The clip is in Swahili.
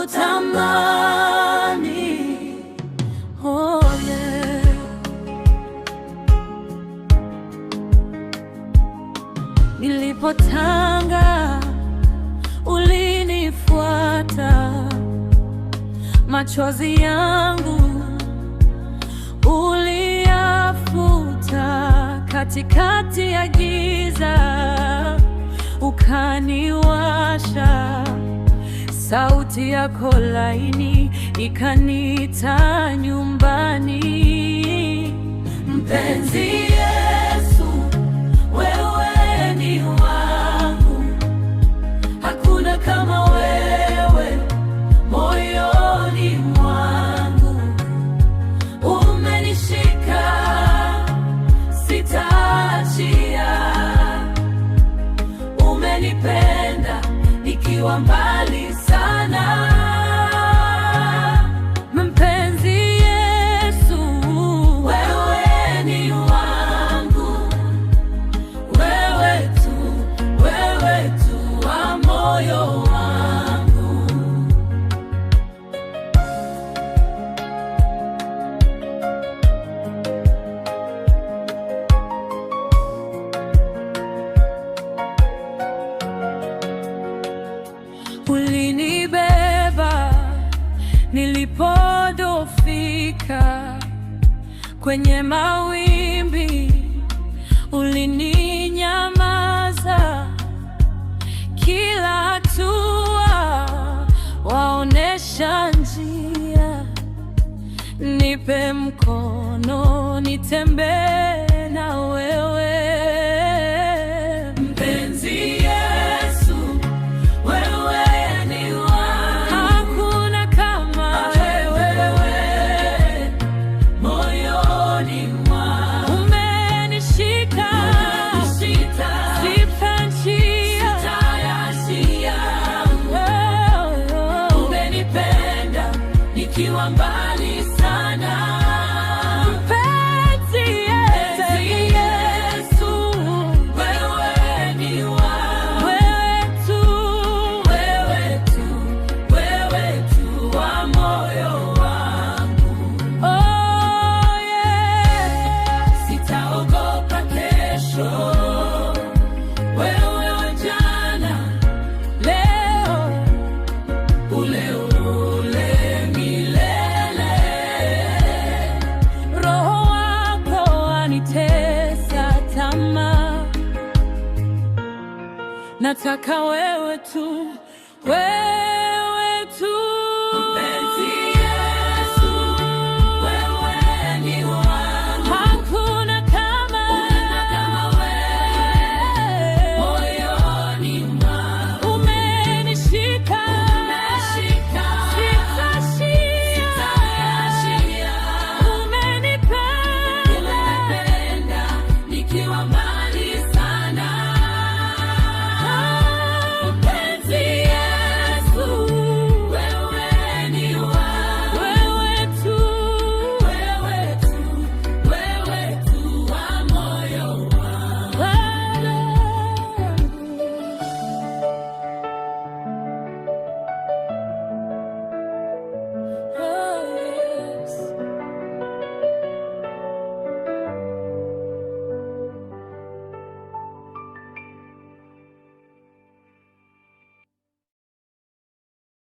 kutamani. Oh yeah. Nilipotanga ulinifuata, machozi yangu uliyafuta, katikati ya giza ukaniwasha, sauti yako laini ikaniita nyumbani. Mpenzi Yesu, wewe ni wangu, hakuna kama wewe moyoni mwangu. Umenishika, sitaachia, umenipenda nikiwa mbali sana. Mpenzi Yesu, wewe ni wangu, wewe tu wa moyo wangu. Ulinibeba nilipodhoofika, kwenye mawimbi ulininyamaza, kila hatua waonesha njia. Nipe mkono nitembee na wewe. Nikiwa mbali sana. Mpenzi Yesu, wewe ni wangu, wewe tu wa moyo wangu. Oh yeah. Sitaogopa kesho, wewe wa jana, leo, ule nataka wewe tu, wewe tu.